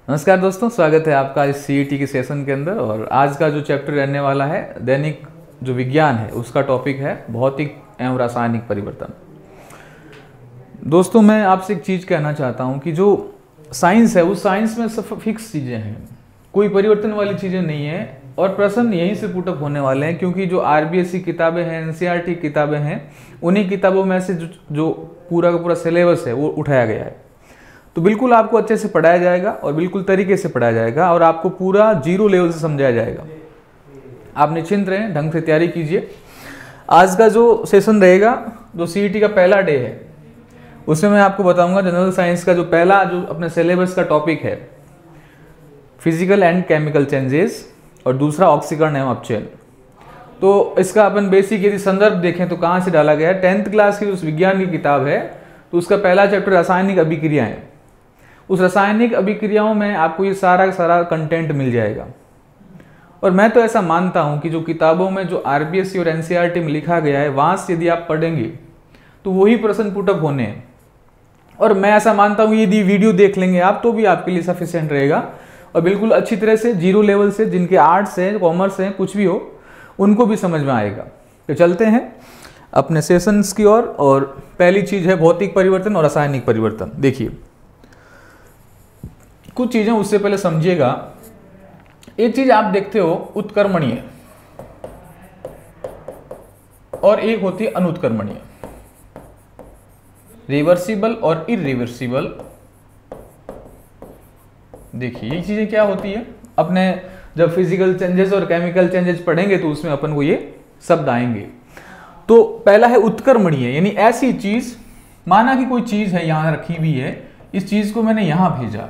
नमस्कार दोस्तों, स्वागत है आपका इस सीईटी के सेशन के अंदर। और आज का जो चैप्टर रहने वाला है दैनिक जो विज्ञान है उसका टॉपिक है भौतिक एवं रासायनिक परिवर्तन। दोस्तों, मैं आपसे एक चीज़ कहना चाहता हूं कि जो साइंस है उस साइंस में सब फिक्स चीज़ें हैं, कोई परिवर्तन वाली चीज़ें नहीं है। और प्रश्न यहीं से पुटअप होने वाले हैं क्योंकि जो आरबीएससी किताबें हैं, एनसीईआरटी किताबें हैं, उन्हीं किताबों में से जो पूरा का पूरा सिलेबस है वो उठाया गया है। तो बिल्कुल आपको अच्छे से पढ़ाया जाएगा और बिल्कुल तरीके से पढ़ाया जाएगा और आपको पूरा जीरो लेवल से समझाया जाएगा। आप निश्चिंत रहें, ढंग से तैयारी कीजिए। आज का जो सेशन रहेगा, जो सीईटी का पहला डे है, उसमें मैं आपको बताऊंगा जनरल साइंस का जो पहला जो अपने सिलेबस का टॉपिक है फिजिकल एंड केमिकल चेंजेस, और दूसरा ऑक्सीकरण एवं अपचयन। तो इसका अपन बेसिक यदि संदर्भ देखें तो कहाँ से डाला गया है, 10th क्लास की जो विज्ञान की किताब है तो उसका पहला चैप्टर रासायनिक अभिक्रियाएं। उस रासायनिक अभिक्रियाओं में आपको ये सारा कंटेंट मिल जाएगा। और मैं तो ऐसा मानता हूं कि जो किताबों में जो आरबीएससी और एनसीईआरटी में लिखा गया है वहां से यदि आप पढ़ेंगे तो वही प्रश्न पुटअप होने हैं। और मैं ऐसा मानता हूं यदि वीडियो देख लेंगे आप तो भी आपके लिए सफिशिएंट रहेगा और बिल्कुल अच्छी तरह से जीरो लेवल से, जिनके आर्ट्स हैं, कॉमर्स हैं, कुछ भी हो, उनको भी समझ में आएगा। तो चलते हैं अपने सेशंस की ओर। और पहली चीज है भौतिक परिवर्तन और रासायनिक परिवर्तन। देखिए, कुछ चीजें उससे पहले समझिएगा। एक चीज आप देखते हो उत्क्रमणीय और एक होती है अनुत्क्रमणीय, रिवर्सिबल और इरिवर्सिबल। देखिए ये चीजें क्या होती है, अपने जब फिजिकल चेंजेस और केमिकल चेंजेस पढ़ेंगे तो उसमें अपन को ये शब्द आएंगे। तो पहला है उत्क्रमणीय, यानी ऐसी चीज, माना कि कोई चीज है यहां रखी हुई है, इस चीज को मैंने यहां भेजा,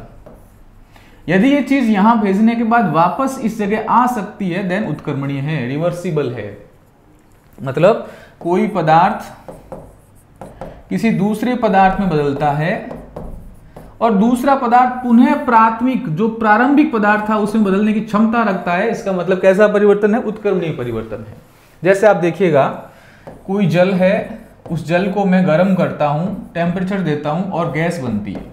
यदि ये चीज यहां भेजने के बाद वापस इस जगह आ सकती है देन उत्क्रमणीय है, रिवर्सिबल है। मतलब कोई पदार्थ किसी दूसरे पदार्थ में बदलता है और दूसरा पदार्थ पुनः प्राथमिक जो प्रारंभिक पदार्थ था उसमें बदलने की क्षमता रखता है, इसका मतलब कैसा परिवर्तन है, उत्क्रमणीय परिवर्तन है। जैसे आप देखिएगा, कोई जल है, उस जल को मैं गर्म करता हूं, टेम्परेचर देता हूं और गैस बनती है,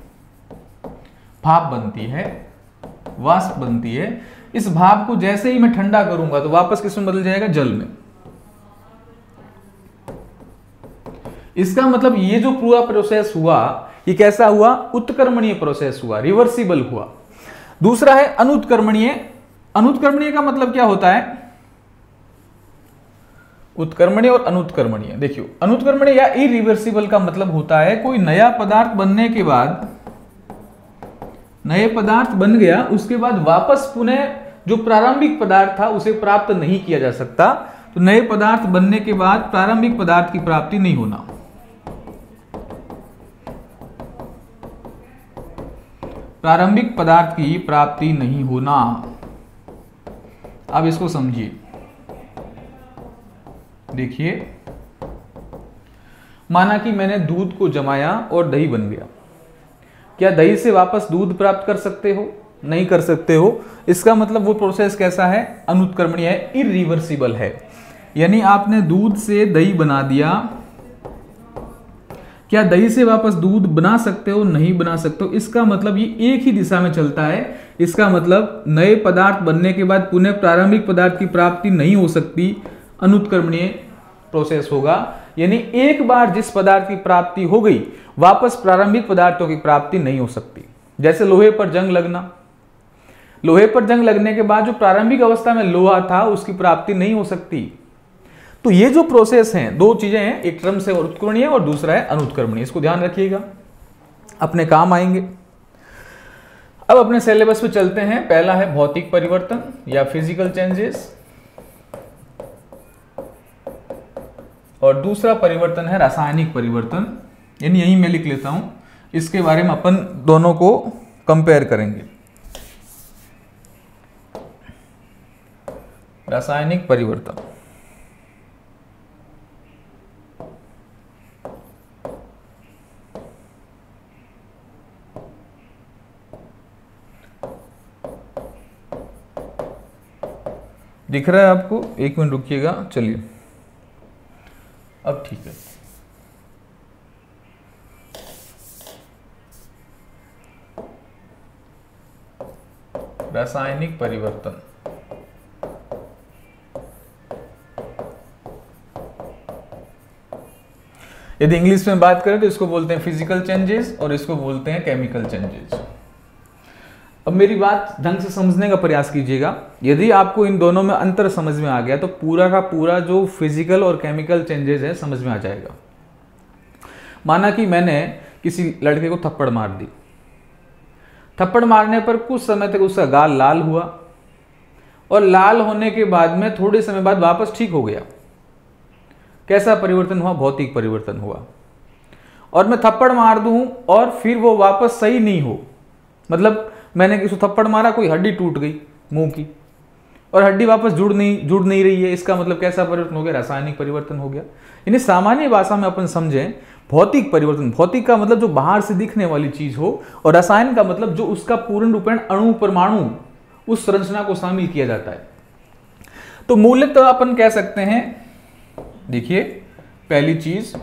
भाप बनती है, वाष्प बनती है। इस भाप को जैसे ही मैं ठंडा करूंगा तो वापस किसमें बदल जाएगा, जल में। इसका मतलब ये जो पूरा प्रोसेस हुआ ये कैसा हुआ, उत्क्रमणीय प्रोसेस हुआ, रिवर्सिबल हुआ। दूसरा है अनुत्क्रमणीय। अनुत्क्रमणीय का मतलब क्या होता है, उत्क्रमणीय और अनुत्क्रमणीय। देखियो, अनुत्क्रमणीय या इरिवर्सिबल का मतलब होता है कोई नया पदार्थ बनने के बाद, नए पदार्थ बन गया, उसके बाद वापस पुनः जो प्रारंभिक पदार्थ था उसे प्राप्त नहीं किया जा सकता। तो नए पदार्थ बनने के बाद प्रारंभिक पदार्थ की प्राप्ति नहीं होना, प्रारंभिक पदार्थ की प्राप्ति नहीं होना। अब इसको समझिए। देखिए, माना कि मैंने दूध को जमाया और दही बन गया, क्या दही से वापस दूध प्राप्त कर सकते हो, नहीं कर सकते हो। इसका मतलब वो प्रोसेस कैसा है, अनुत्क्रमणीय है, इरिवर्सिबल है। यानी आपने दूध से दही बना दिया, क्या दही से वापस दूध बना सकते हो, नहीं बना सकते हो। इसका मतलब ये एक ही दिशा में चलता है। इसका मतलब नए पदार्थ बनने के बाद पुनः प्रारंभिक पदार्थ की प्राप्ति नहीं हो सकती, अनुत्क्रमणीय प्रोसेस होगा। यानी एक बार जिस पदार्थ की प्राप्ति हो गई वापस प्रारंभिक पदार्थों की प्राप्ति नहीं हो सकती। जैसे लोहे पर जंग लगना, लोहे पर जंग लगने के बाद जो प्रारंभिक अवस्था में लोहा था उसकी प्राप्ति नहीं हो सकती। तो ये जो प्रोसेस हैं, दो चीजें हैं, एक टर्म से उत्क्रमणीय और दूसरा है अनुत्क्रमणीय। इसको ध्यान रखिएगा, अपने काम आएंगे। अब अपने सिलेबस पे चलते हैं। पहला है भौतिक परिवर्तन या फिजिकल चेंजेस, और दूसरा परिवर्तन है रासायनिक परिवर्तन। यानी यही मैं लिख लेता हूं, इसके बारे में अपन दोनों को कंपेयर करेंगे। रासायनिक परिवर्तन, दिख रहा है आपको, एक मिनट रुकिएगा। चलिए, अब ठीक है। रासायनिक परिवर्तन। यदि इंग्लिश में बात करें तो इसको बोलते हैं फिजिकल चेंजेस और इसको बोलते हैं केमिकल चेंजेस। अब मेरी बात ढंग से समझने का प्रयास कीजिएगा। यदि आपको इन दोनों में अंतर समझ में आ गया तो पूरा का पूरा जो फिजिकल और केमिकल चेंजेस है समझ में आ जाएगा। माना कि मैंने किसी लड़के को थप्पड़ मार दी, थप्पड़ मारने पर कुछ समय तक उसका गाल लाल हुआ और लाल होने के बाद में थोड़े समय बाद वापस ठीक हो गया। कैसा परिवर्तन हुआ? भौतिक परिवर्तन हुआ। और मैं थप्पड़ मार दूं और फिर वो वापस सही नहीं हो, मतलब मैंने किसी को थप्पड़ मारा, कोई हड्डी टूट गई मुंह की और हड्डी वापस जुड़ नहीं रही है, इसका मतलब कैसा परिवर्तन हो गया? रासायनिक परिवर्तन हो गया। यानी सामान्य भाषा में अपन समझें, भौतिक परिवर्तन, भौतिक का मतलब जो बाहर से दिखने वाली चीज हो, और रसायन का मतलब जो उसका पूर्ण रूपेण अणु परमाणु उस संरचना को शामिल किया जाता है। तो मूलतः अपन कह सकते हैं, देखिए पहली चीज,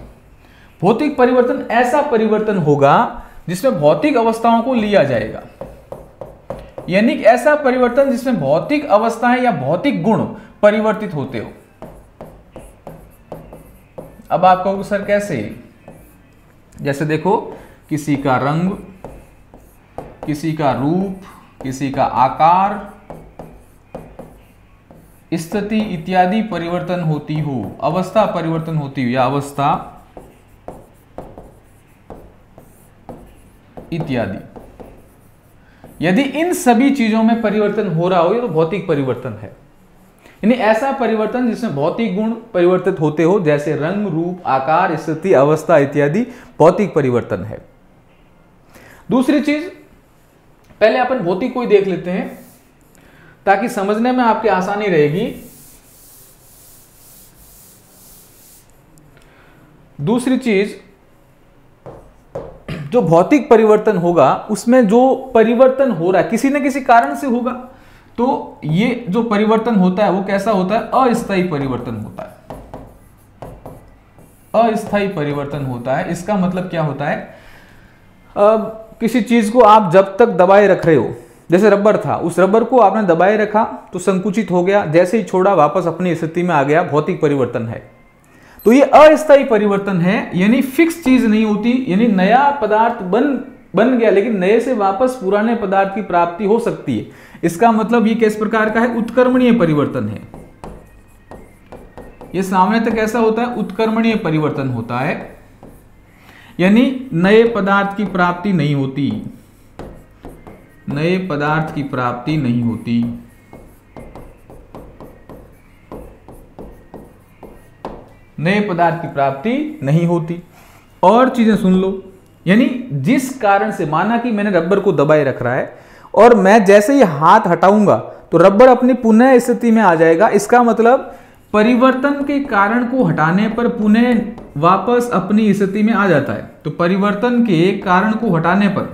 भौतिक परिवर्तन ऐसा परिवर्तन होगा जिसमें भौतिक अवस्थाओं को लिया जाएगा, यानी कि ऐसा परिवर्तन जिसमें भौतिक अवस्थाएं या भौतिक गुण परिवर्तित होते हो। अब आप कहोगे सर कैसे? जैसे देखो, किसी का रंग, किसी का रूप, किसी का आकार, स्थिति इत्यादि परिवर्तन होती हो, अवस्था परिवर्तन होती हो या अवस्था इत्यादि, यदि इन सभी चीजों में परिवर्तन हो रहा हो ये तो भौतिक परिवर्तन है। यानी ऐसा परिवर्तन जिसमें भौतिक गुण परिवर्तित होते हो, जैसे रंग, रूप, आकार, स्थिति, अवस्था इत्यादि भौतिक परिवर्तन है। दूसरी चीज, पहले अपन भौतिक को ही देख लेते हैं ताकि समझने में आपकी आसानी रहेगी। दूसरी चीज, जो भौतिक परिवर्तन होगा उसमें जो परिवर्तन हो रहा है किसी न किसी कारण से होगा, तो ये जो परिवर्तन होता है वो कैसा होता है? अस्थायी परिवर्तन होता है। अस्थायी परिवर्तन होता है। इसका मतलब क्या होता है? किसी चीज को आप जब तक दबाए रख रहे हो, जैसे रबर था, उस रबर को आपने दबाए रखा तो संकुचित हो गया, जैसे ही छोड़ा वापस अपनी स्थिति में आ गया, भौतिक परिवर्तन है। तो ये अस्थायी परिवर्तन है, यानी फिक्स चीज नहीं होती, यानी नया पदार्थ बन गया लेकिन नए से वापस पुराने पदार्थ की प्राप्ति हो सकती है। इसका मतलब ये किस प्रकार का है? उत्क्रमणीय परिवर्तन है। ये सामने तक कैसा होता है? उत्क्रमणीय परिवर्तन होता है, यानी नए पदार्थ की प्राप्ति नहीं होती, नए पदार्थ की प्राप्ति नहीं होती। नए पदार्थ की प्राप्ति नहीं होती। और चीजें सुन लो, यानी जिस कारण से, माना कि मैंने रबर को दबाए रख रहा है और मैं जैसे ही हाथ हटाऊंगा तो रबर अपनी पुनः स्थिति में आ जाएगा। इसका मतलब परिवर्तन के कारण को हटाने पर पुनः वापस अपनी स्थिति में आ जाता है। तो परिवर्तन के कारण को हटाने पर,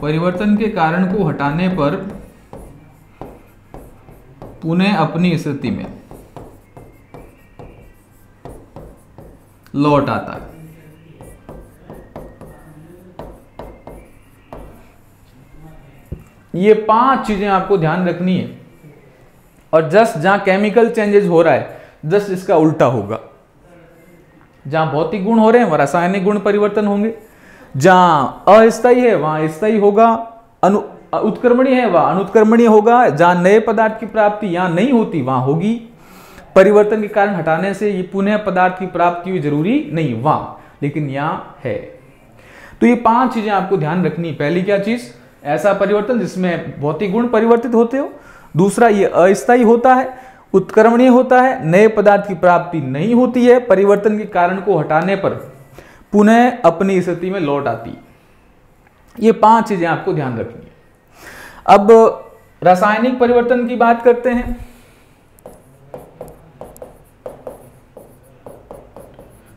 परिवर्तन के कारण को हटाने पर पुनः अपनी स्थिति में लौट आता है। ये 5 चीजें आपको ध्यान रखनी है। और जस्ट जहां केमिकल चेंजेस हो रहा है, जस्ट इसका उल्टा होगा। जहां भौतिक गुण हो रहे हैं वहां रासायनिक गुण परिवर्तन होंगे, जहां अस्थायी है वहां स्थायी होगा, उत्क्रमणीय है वहां अनुत्क्रमणीय होगा, जहां नए पदार्थ की प्राप्ति यहां नहीं होती वहां होगी। परिवर्तन के कारण हटाने से ये पुनः पदार्थ की प्राप्ति हुई जरूरी नहीं वहां, लेकिन यहां है। तो ये 5 चीजें आपको ध्यान रखनी। पहली क्या चीज? ऐसा परिवर्तन जिसमें भौतिक गुण परिवर्तित होते हो। दूसरा, ये अस्थायी होता है, उत्क्रमणीय होता है, नए पदार्थ की प्राप्ति नहीं होती है, परिवर्तन के कारण को हटाने पर पुनः अपनी स्थिति में लौट आती। ये 5 चीजें आपको ध्यान रखनी है। अब रासायनिक परिवर्तन की बात करते हैं।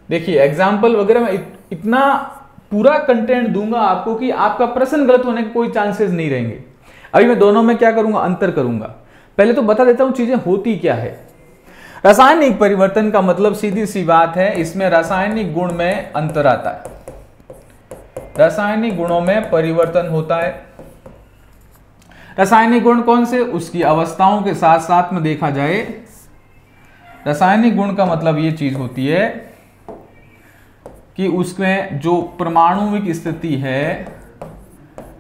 देखिए एग्जाम्पल वगैरह में इतना पूरा कंटेंट दूंगा आपको कि आपका प्रश्न गलत होने के कोई चांसेस नहीं रहेंगे। अभी मैं दोनों में क्या करूंगा? अंतर करूंगा। पहले तो बता देता हूं चीजें होती क्या है। रासायनिक परिवर्तन का मतलब सीधी सी बात है, इसमें रासायनिक गुण में अंतर आता है, रासायनिक गुणों में परिवर्तन होता है। रासायनिक गुण कौन से? उसकी अवस्थाओं के साथ साथ में देखा जाए। रासायनिक गुण का मतलब ये चीज होती है कि उसमें जो परमाणुविक स्थिति है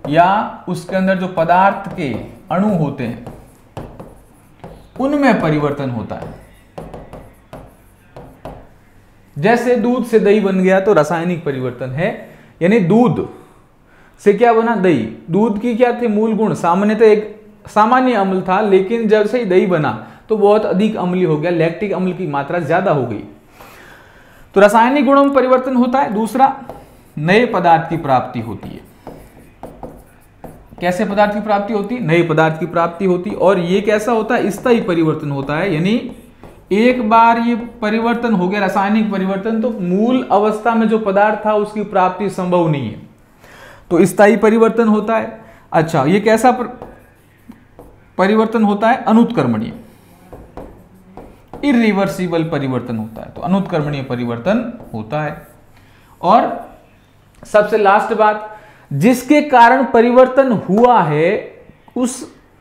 या उसके अंदर जो पदार्थ के अणु होते हैं उनमें परिवर्तन होता है। जैसे दूध से दही बन गया तो रासायनिक परिवर्तन है, यानी दूध से क्या बना? दही। दूध की क्या थे मूल गुण? सामान्यतः एक सामान्य अम्ल था, लेकिन जब से दही बना तो बहुत अधिक अम्लीय हो गया, लैक्टिक अम्ल की मात्रा ज्यादा हो गई। तो रासायनिक गुणों में परिवर्तन होता है। दूसरा, नए पदार्थ की प्राप्ति होती है। कैसे पदार्थ की प्राप्ति होती? नए पदार्थ की प्राप्ति होती। और ये कैसा होता है? स्थायी परिवर्तन होता है, यानी एक बार ये परिवर्तन हो गया रासायनिक परिवर्तन तो मूल अवस्था में जो पदार्थ था उसकी प्राप्ति संभव नहीं है, तो स्थायी परिवर्तन होता है। अच्छा, ये कैसा परिवर्तन होता है? अनुत्क्रमणीय, इरिवर्सिबल परिवर्तन होता है, तो अनुत्क्रमणीय परिवर्तन होता है। और सबसे लास्ट बात, जिसके कारण परिवर्तन हुआ है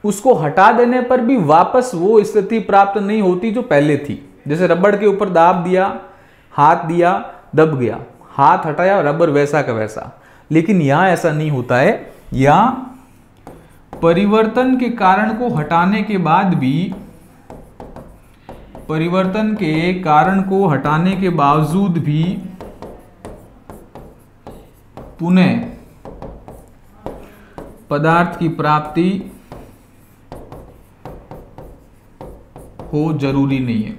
उसको हटा देने पर भी वापस वो स्थिति प्राप्त नहीं होती जो पहले थी। जैसे रबड़ के ऊपर दाब दिया, हाथ दिया, दब गया, हाथ हटाया, रबड़ वैसा का वैसा। लेकिन यहां ऐसा नहीं होता है। यहां परिवर्तन के कारण को हटाने के बाद भी, परिवर्तन के कारण को हटाने के बावजूद भी पुनः पदार्थ की प्राप्ति हो जरूरी नहीं है।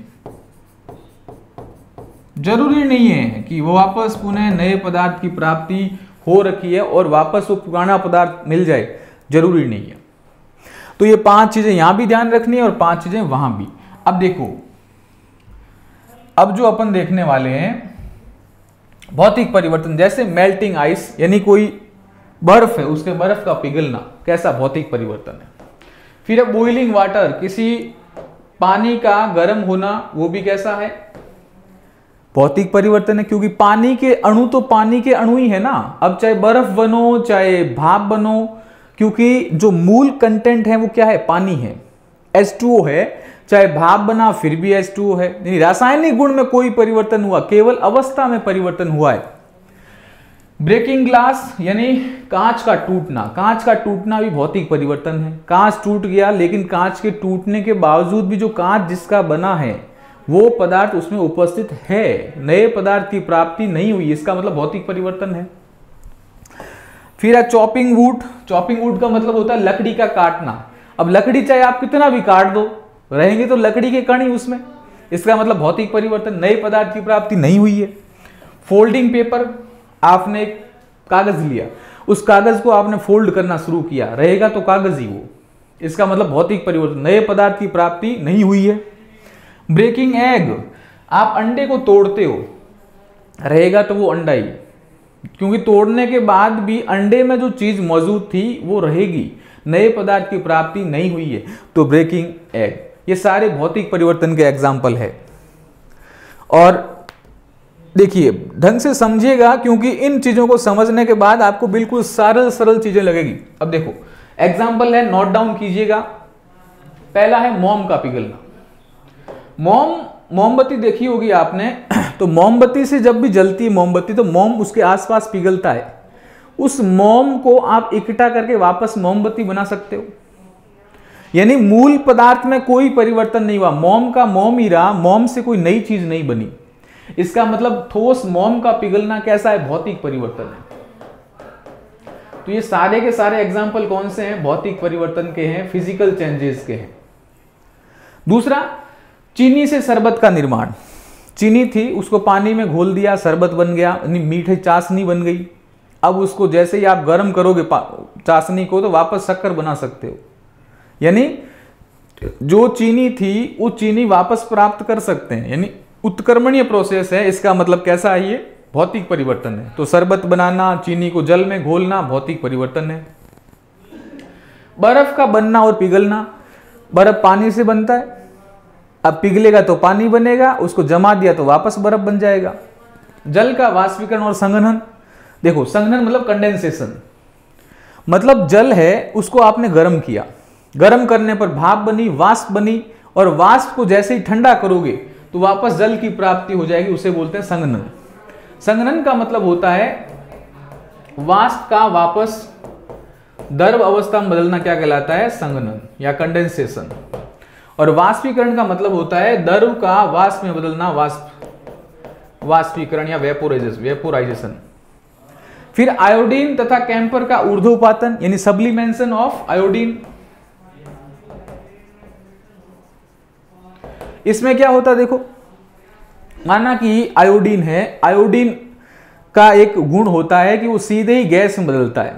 जरूरी नहीं है कि वो वापस पुनः नए पदार्थ की प्राप्ति हो रखी है और वापस वो पुराना पदार्थ मिल जाए, जरूरी नहीं है। तो ये 5 चीजें यहां भी ध्यान रखनी है और 5 चीजें वहां भी। अब देखो, अब जो अपन देखने वाले हैं भौतिक परिवर्तन, जैसे मेल्टिंग आइस, यानी कोई बर्फ है उसके बर्फ का पिघलना, कैसा भौतिक परिवर्तन है। फिर अब बॉइलिंग वाटर, किसी पानी का गर्म होना, वो भी कैसा है? भौतिक परिवर्तन है, क्योंकि पानी के अणु तो पानी के अणु ही है ना। अब चाहे बर्फ बनो चाहे भाप बनो, क्योंकि जो मूल कंटेंट है वो क्या है? पानी है, H2O है। चाहे भाप बना फिर भी H2O है। यानी रासायनिक गुण में कोई परिवर्तन हुआ, केवल अवस्था में परिवर्तन हुआ है। ब्रेकिंग ग्लास यानी कांच का टूटना, कांच का टूटना भी भौतिक परिवर्तन है। कांच टूट गया, लेकिन कांच के टूटने के बावजूद भी जो कांच जिसका बना है वो पदार्थ उसमें उपस्थित है, नए पदार्थ की प्राप्ति नहीं हुई, इसका मतलब भौतिक परिवर्तन है। फिर है चॉपिंग वुड। चॉपिंग वुड का मतलब होता है लकड़ी का काटना। अब लकड़ी चाहे आप कितना भी काट दो, रहेंगे तो लकड़ी के कण ही उसमें, इसका मतलब भौतिक परिवर्तन, नए पदार्थ की प्राप्ति नहीं हुई है। फोल्डिंग पेपर, आपने एक कागज लिया, उस कागज को आपने फोल्ड करना शुरू किया, रहेगा तो कागज ही वो, इसका मतलब भौतिक परिवर्तन, नए पदार्थ की प्राप्ति नहीं हुई है। ब्रेकिंग एग, आप अंडे को तोड़ते हो, रहेगा तो वो अंडा ही, क्योंकि तोड़ने के बाद भी अंडे में जो चीज मौजूद थी वो रहेगी, नए पदार्थ की प्राप्ति नहीं हुई है, तो ब्रेकिंग एग। ये सारे भौतिक परिवर्तन के एग्जाम्पल है। और देखिए ढंग से समझिएगा, क्योंकि इन चीजों को समझने के बाद आपको बिल्कुल सरल सरल चीजें लगेगी। अब देखो एग्जाम्पल है, नोट डाउन कीजिएगा। पहला है मोम का पिघलना। मोमबत्ती देखी होगी आपने, तो मोमबत्ती से जब भी जलती है मोमबत्ती तो मोम उसके आसपास पिघलता है। उस मोम को आप इकट्ठा करके वापस मोमबत्ती बना सकते हो, यानी मूल पदार्थ में कोई परिवर्तन नहीं हुआ, मोम का मोम ही रहा, मोम से कोई नई चीज नहीं बनी। इसका मतलब ठोस मोम का पिघलना कैसा है? भौतिक परिवर्तन है। तो ये सारे के सारे एग्जाम्पल कौन से हैं? भौतिक परिवर्तन के हैं, फिजिकल चेंजेस के हैं। दूसरा, चीनी से शरबत का निर्माण। चीनी थी, उसको पानी में घोल दिया, शरबत बन गया, मीठी चाशनी बन गई। अब उसको जैसे ही आप गर्म करोगे चाशनी को, तो वापस शक्कर बना सकते हो, यानी जो चीनी थी वो चीनी वापस प्राप्त कर सकते हैं, यानी उत्क्रमणीय प्रोसेस है। इसका मतलब कैसा है? ये भौतिक परिवर्तन है। तो शरबत बनाना, चीनी को जल में घोलना भौतिक परिवर्तन है। बर्फ का बनना और पिघलना, बर्फ पानी से बनता है, अब पिघलेगा तो पानी बनेगा, उसको जमा दिया तो वापस बर्फ बन जाएगा। जल का वाष्पीकरण और संघनन, देखो संघनन मतलब कंडेंसेशन, मतलब जल है उसको आपने गर्म किया, गर्म करने पर भाप बनी, वाष्प बनी, और वाष्प को जैसे ही ठंडा करोगे तो वापस जल की प्राप्ति हो जाएगी, उसे बोलते हैं संघनन। संघनन का मतलब होता है वाष्प का वापस द्रव अवस्था में बदलना, क्या कहलाता है? संघनन या कंडेंसेशन। और वाष्पीकरण का मतलब होता है द्रव का वाष्प में बदलना, वाष्पीकरण या वेपोराइजेशन। फिर आयोडीन तथा कैंपर का ऊर्ध्वपातन यानी सब्लिमेशन ऑफ आयोडीन। इसमें क्या होता है देखो, माना कि आयोडीन है, आयोडीन का एक गुण होता है कि वो सीधे ही गैस में बदलता है,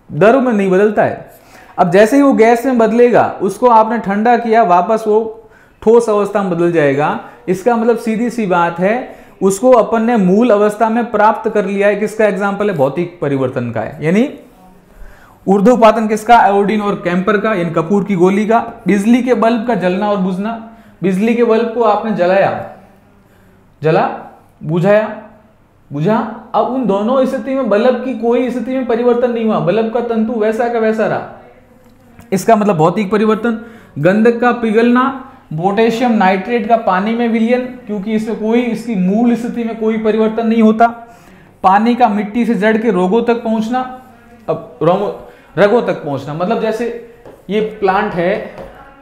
द्रव में नहीं बदलता है। अब जैसे ही वो गैस में बदलेगा, उसको आपने ठंडा किया, वापस वो ठोस अवस्था में बदल जाएगा। इसका मतलब सीधी सी बात है, उसको अपन ने मूल अवस्था में प्राप्त कर लिया है। किसका एग्जाम्पल है? भौतिक परिवर्तन का है। यानी ऊर्ध्वपातन किसका? आयोडीन और कैंपर का, यानी कपूर की गोली का। बिजली के बल्ब का जलना और बुझना, बिजली के बल्ब को आपने जलाया, जला, बुझा। अब उन दोनों स्थिति में बल्ब की कोई स्थिति में परिवर्तन नहीं हुआ, बल्ब का तंतु वैसा का वैसा रहा। इसका मतलब भौतिक परिवर्तन। गंधक का पिघलना, पोटेशियम नाइट्रेट का पानी में विलयन, क्योंकि इसमें कोई, इसकी मूल स्थिति में कोई परिवर्तन नहीं होता। पानी का मिट्टी से जड़ के रोगों तक पहुंचना। अब रगों तक पहुंचना मतलब जैसे ये प्लांट है,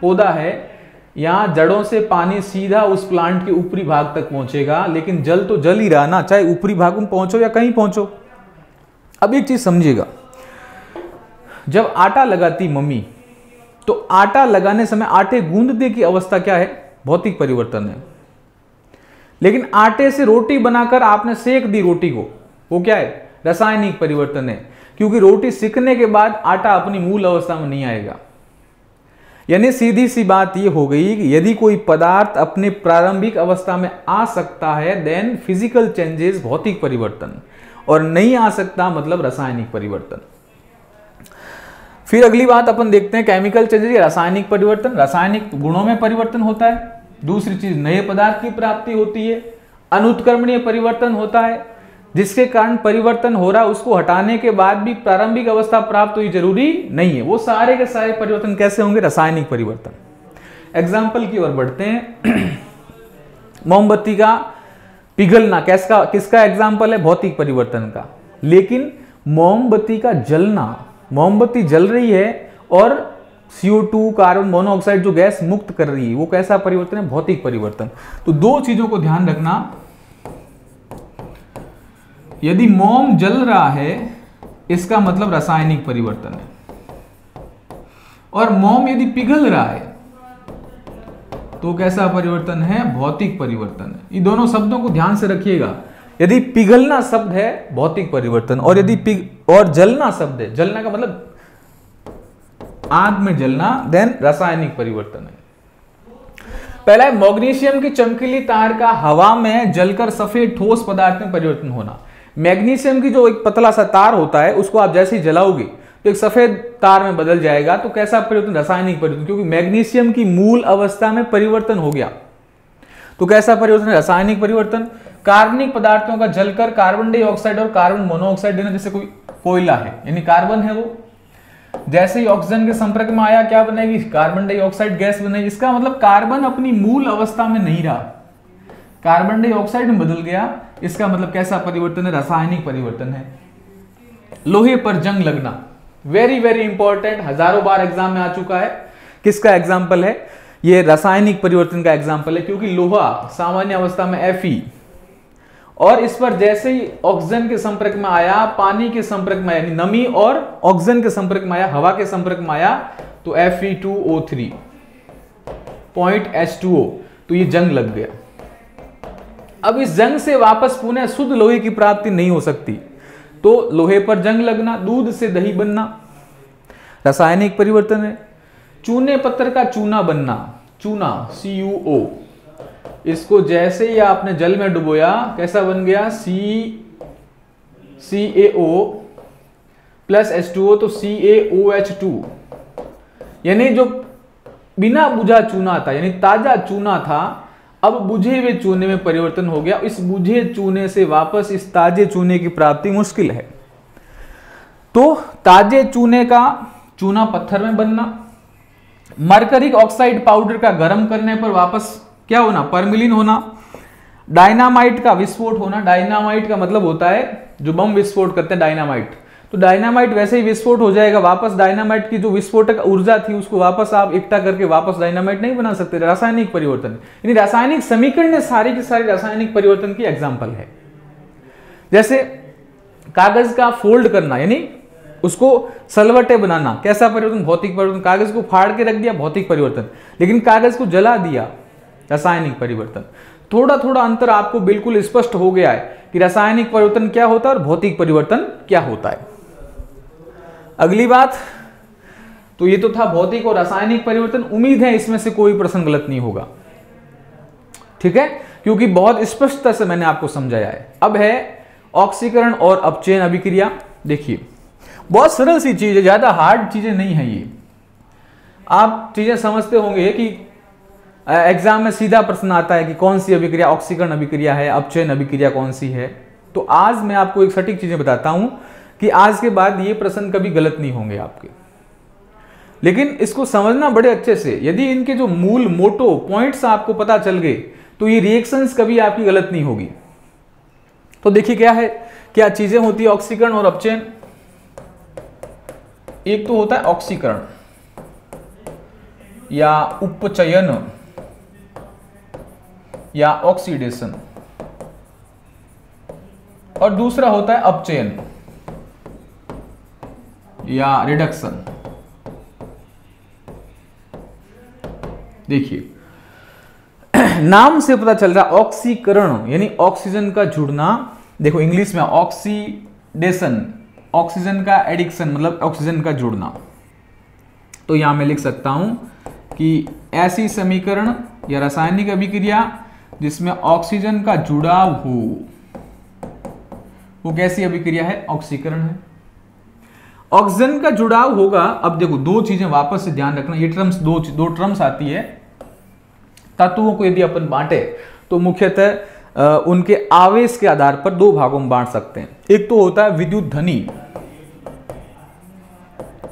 पौधा है, यहां जड़ों से पानी सीधा उस प्लांट के ऊपरी भाग तक पहुंचेगा, लेकिन जल तो जल ही रहा ना, चाहे ऊपरी भाग में पहुंचो या कहीं पहुंचो। अब एक चीज समझिएगा, जब आटा लगाती मम्मी, तो आटा लगाने समय आटे गूंदने की अवस्था क्या है? भौतिक परिवर्तन है। लेकिन आटे से रोटी बनाकर आपने सेक दी रोटी को, वो क्या है? रासायनिक परिवर्तन है, क्योंकि रोटी सिकने के बाद आटा अपनी मूल अवस्था में नहीं आएगा। यानी सीधी सी बात यह हो गई कि यदि कोई पदार्थ अपने प्रारंभिक अवस्था में आ सकता है, देन फिजिकल चेंजेस, भौतिक परिवर्तन, और नहीं आ सकता मतलब रासायनिक परिवर्तन। फिर अगली बात अपन देखते हैं केमिकल चेंजेस या रासायनिक परिवर्तन। रासायनिक गुणों में परिवर्तन होता है। दूसरी चीज, नए पदार्थ की प्राप्ति होती है। अनुत्क्रमणीय परिवर्तन होता है, जिसके कारण परिवर्तन हो रहा, उसको हटाने के बाद भी प्रारंभिक अवस्था प्राप्त हुई जरूरी नहीं है। वो सारे के सारे परिवर्तन कैसे होंगे? रासायनिक परिवर्तन। एग्जाम्पल की ओर बढ़ते हैं। मोमबत्ती का पिघलना किसका एग्जाम्पल है? भौतिक परिवर्तन का। लेकिन मोमबत्ती का जलना, मोमबत्ती जल रही है और CO2 कार्बन मोनोऑक्साइड जो गैस मुक्त कर रही है, वो कैसा परिवर्तन है? भौतिक परिवर्तन। तो दो चीजों को ध्यान रखना, यदि मोम जल रहा है इसका मतलब रासायनिक परिवर्तन है, और मोम यदि पिघल रहा है तो कैसा परिवर्तन है? भौतिक परिवर्तन है। ये दोनों शब्दों को ध्यान से रखिएगा। यदि पिघलना शब्द है भौतिक परिवर्तन, और यदि और जलना शब्द है, जलना का मतलब आग में जलना, देन रासायनिक परिवर्तन है। पहला है मैग्नीशियम की चमकीली तार का हवा में जलकर सफेद ठोस पदार्थ में परिवर्तन होना। मैग्नीशियम की जो एक पतला सा तार होता है, उसको आप जैसे ही जलाओगे तो एक सफेद तार में बदल जाएगा। तो कैसा परिवर्तन? रासायनिक परिवर्तन, क्योंकि मैग्नीशियम की मूल अवस्था में परिवर्तन हो गया। तो कैसा परिवर्तन? रासायनिक परिवर्तन। कार्बनिक पदार्थों का जलकर कार्बन डाइऑक्साइड और कार्बन मोनोऑक्साइड देना, जैसे कोई कोयला है, यानी कार्बन है, वो जैसे ही ऑक्सीजन के संपर्क में आया क्या बनेगी? कार्बन डाइऑक्साइड गैस बनेगी। इसका मतलब कार्बन अपनी मूल अवस्था में नहीं रहा, कार्बन डाइऑक्साइड में बदल गया। इसका मतलब कैसा परिवर्तन है? रासायनिक परिवर्तन है। लोहे पर जंग लगना, वेरी वेरी इंपॉर्टेंट, हजारों बार एग्जाम में आ चुका है। किसका एग्जाम्पल है? ये रासायनिक परिवर्तन का एग्जाम्पल है, क्योंकि लोहा सामान्य अवस्था में Fe, और इस पर जैसे ही ऑक्सीजन के संपर्क में आया, पानी के संपर्क में आया, यानी नमी और ऑक्सीजन के संपर्क में आया, हवा के संपर्क में आया, तो Fe2O3 पॉइंट H2O, तो ये जंग लग गया। अब इस जंग से वापस पुनः शुद्ध लोहे की प्राप्ति नहीं हो सकती, तो लोहे पर जंग लगना, दूध से दही बनना, रासायनिक परिवर्तन है। चूने पत्थर का चूना बनना, चूना CuO, इसको जैसे ही आपने जल में डुबोया कैसा बन गया? CaO प्लस H2O, तो CaOH2, यानी जो बिना बुझा चूना था, यानी ताजा चूना था, अब बुझे हुए चूने में परिवर्तन हो गया। इस बुझे चूने से वापस इस ताजे चूने की प्राप्ति मुश्किल है। तो ताजे चूने का चूना पत्थर में बनना, मरकरिक ऑक्साइड पाउडर का गर्म करने पर वापस क्या होना, परमिलिन होना। डायनामाइट का विस्फोट होना, डायनामाइट का मतलब होता है जो बम विस्फोट करते हैं डायनामाइट, तो डायनामाइट वैसे ही विस्फोट हो जाएगा वापस। डायनामाइट की जो विस्फोटक ऊर्जा थी उसको वापस आप इकट्ठा करके वापस डायनामाइट नहीं बना सकते। रासायनिक परिवर्तन, यानी रासायनिक समीकरण ने सारी की सारी रासायनिक परिवर्तन की एग्जाम्पल है। जैसे कागज का फोल्ड करना, यानी उसको सलवटे बनाना, कैसा परिवर्तन, भौतिक परिवर्तन। कागज को फाड़ के रख दिया, भौतिक परिवर्तन। लेकिन कागज को जला दिया, रासायनिक परिवर्तन। थोड़ा थोड़ा अंतर आपको बिल्कुल स्पष्ट हो गया है कि रासायनिक परिवर्तन क्या होता है और भौतिक परिवर्तन क्या होता है। अगली बात, तो ये तो था भौतिक और रासायनिक परिवर्तन। उम्मीद है इसमें से कोई प्रश्न गलत नहीं होगा, ठीक है, क्योंकि बहुत स्पष्टता से मैंने आपको समझाया है। अब है ऑक्सीकरण और अपचयन अभिक्रिया। देखिए बहुत सरल सी चीज है, ज्यादा हार्ड चीजें नहीं है ये। आप चीजें समझते होंगे कि एग्जाम में सीधा प्रश्न आता है कि कौन सी अभिक्रिया ऑक्सीकरण अभिक्रिया है, अपचयन अभिक्रिया कौन सी है। तो आज मैं आपको एक सटीक चीजें बताता हूं कि आज के बाद ये प्रश्न कभी गलत नहीं होंगे आपके। लेकिन इसको समझना बड़े अच्छे से, यदि इनके जो मूल मोटो पॉइंट्स आपको पता चल गए तो ये रिएक्शंस कभी आपकी गलत नहीं होगी। तो देखिए क्या है, क्या चीजें होती है ऑक्सीकरण और अपचयन। एक तो होता है ऑक्सीकरण या उपचयन या ऑक्सीडेशन, और दूसरा होता है अपचयन या रिडक्शन। देखिए नाम से पता चल रहा ऑक्सीकरण यानी ऑक्सीजन का जुड़ना। देखो इंग्लिश में ऑक्सीडेशन, ऑक्सीजन का एडिक्शन मतलब ऑक्सीजन का जुड़ना। तो यहां मैं लिख सकता हूं कि ऐसी समीकरण या रासायनिक अभिक्रिया जिसमें ऑक्सीजन का जुड़ाव हो वो कैसी अभिक्रिया है, ऑक्सीकरण है। ऑक्सीजन का जुड़ाव होगा। अब देखो दो चीजें वापस से ध्यान रखना, ये टर्म्स दो टर्म्स आती है। तत्वों को यदि अपन बांटे तो मुख्यतः उनके आवेश के आधार पर दो भागों में बांट सकते हैं। एक तो होता है विद्युत धनी